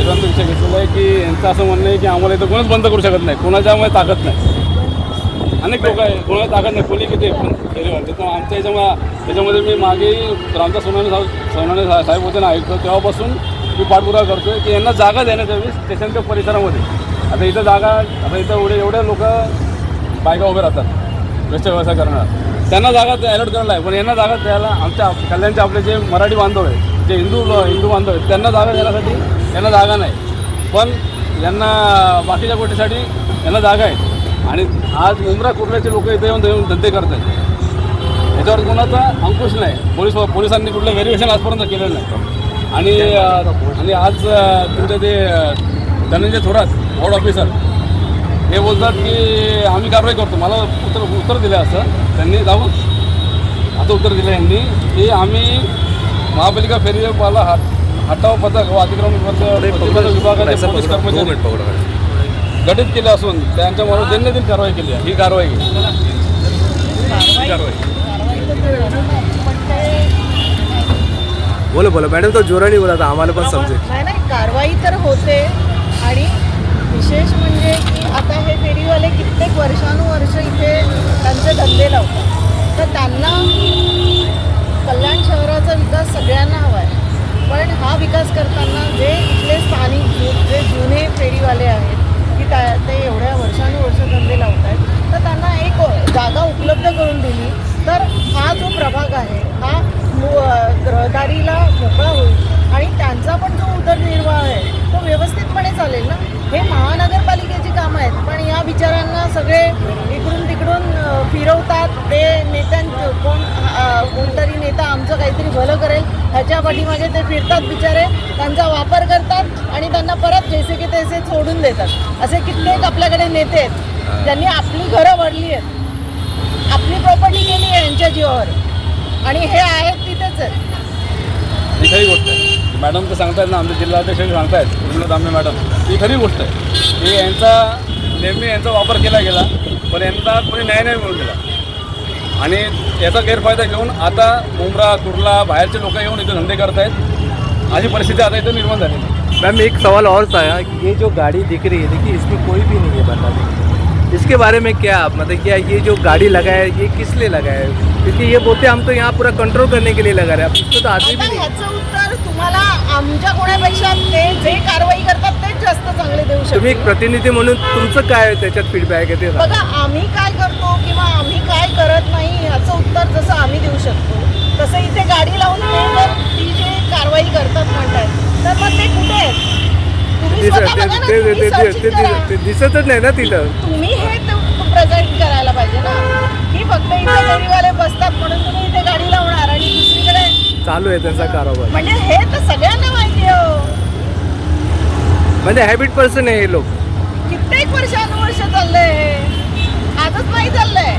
फेरीवाल्यांचा विषय घेतलेला आहे की यांचं असं म्हणणं आहे की आम्हाला इथं कोणच बंद करू शकत नाही, कोणाच्यामुळे ताकद नाही. अनेक लोक आहे, कोणाला ताकद नाही, कोणी किती पण फेरीवाले. तर आमच्या त्याच्यामध्ये मी मागेही आमचा सोनाने साहेब होते ना आयुक्त, तेव्हापासून मी पाठपुरावा करतो आहे की यांना जागा देण्यात यावी स्टेशनच्या परिसरामध्ये. आता इथं जागा, आता इथं एवढे लोक बायका उभे राहतात वेस्ट व्यवसाय करणार, त्यांना जागा अलॉट करायला आहे. पण यांना जागा द्यायला आमच्या कल्याणचे आपले जे मराठी बांधव आहेत, जे हिंदू बांधव आहेत, त्यांना जागा देण्यासाठी यांना जागा नाही. पण यांना बाकीच्या गोष्टीसाठी यांना जागा आहे. आणि आज मुंब्रा कुर्ल्याचे लोक इथे येऊन धंदे करत आहेत, याच्यावर कोणाचा अंकुश नाही. पोलिसांनी कुठलं व्हेरिफिकेशन आजपर्यंत केलेलं नाही. आणि आज तुमचे ते धनंजय थोरात वॉर्ड ऑफिसर हे बोलतात की आम्ही कारवाई करतो. मला उत्तर दिलं असं त्यांनी जाऊन असं उत्तर दिलं यांनी की आम्ही महापालिका फेरीवाला हटाव पथक व अतिक्रमण विभागाचे पोलीस कर्मचारी गठीत केले असून त्यांच्यावर दैनंदिन कारवाई केली आहे. ही कारवाई बोला मॅडम, तो जोराने बोला, आम्हाला पण समजेल. नाही, कारवाई तर होते. आणि विशेष म्हणजे की आता हे फेरीवाले कित्येक वर्षानुवर्ष इथे त्यांचे धंदे लावतात, तर त्यांना कल्याण शहराचा विकास सगळ्यांना हवा आहे. पण हा विकास करताना जे इथले स्थानिक जे जुने फेरीवाले आहेत की ते एवढ्या वर्षानुवर्ष धंदे लावत आहेत, तर त्यांना एक जागा उपलब्ध करून दिली तर हा जो प्रभाग आहे हा रहदारीला मोकळा होईल आणि त्यांचा पण जो उदरनिर्वाह आहे तो व्यवस्थितपणे चालेल ना. हे महानगरपालिकेची कामं आहेत, पण या बिचाऱ्यांना सगळे इकडून तिकडून फिरवतात. ते कोणतरी नेता आमचं काहीतरी भलं करेल ह्याच्या पाठीमागे ते फिरतात बिचारे, त्यांचा वापर करतात आणि त्यांना परत जैसे की तैसे सोडून देतात. असे कित्येक आपल्याकडे नेते आहेत ज्यांनी आपली घरं भरली आहेत, आपली प्रॉपर्टी केली आहे यांच्या जीवावर, आणि हे आहेत तिथेच आहेत. ही खरी गोष्ट आहे. मॅडम तर सांगतायत ना, आमचे जिल्हाध्यक्ष सांगतायत उर्मिला तांबे मॅडम, ही खरी गोष्ट आहे की नेहमी यांचा वापर केला गेला, पण यांना कोणी न्याय नाही मिळून दिला. आणि याचा गैरफायदा घेऊन आता मुंब्रा कुर्ला बाहर लोग येऊन इधर धंधे करते हैं। अशी परिस्थिति आता इधर निर्माण झाली। मैम एक सवाल और था कि ये जो गाड़ी दिख रही है, देखिए इसमें कोई भी नहीं है, बता दें इसके बारे में क्या आप मतलब क्या ये जो गाड़ी लगा है ये किस लिए लगा है? क्योंकि ये बोलते हम तो यहाँ पूरा कंट्रोल करने के लिए लगा रहे हैं, अब इसको तो आदमी भी नहीं। ह्याचं उत्तर तुम्हाला आमच्या कोणापेक्षा ते जे कारवाई करतात तेच जास्त चांगले देऊ शकतात। तुम्ही एक प्रतिनिधी म्हणून तुमचं काय त्याच्यात फीडबॅक आहे ते सांगा। बघा, आम्ही काय करतो किंवा आम्ही काय करत नाही ह्याचं उत्तर जसं आम्ही देऊ शकतो तसं इथे गाडी लावून जर ती जे कारवाई करतात म्हणतात तर मग ते कुठे आहेत? तुम्ही स्वतः बघा ना, तुम्ही searching करा। ते दिसतच नाही ना तिथं। तुम्ही हे प्रेझेंट करायला पाहिजे ना की फक्त इथे गाडीवाले बसतात म्हणून तुम्ही इथे गाडी लावणार आणि दुसरीकडे चालू आहे त्यांचा कारभार। म्हणजे हे तर सगळ्यांना माहिती आहे हो। म्हणजे हॅबिट पर्सन आहे हे लोक, कित्येक वर्षानुवर्ष चाललंय हे, आजच नाही चाललंय।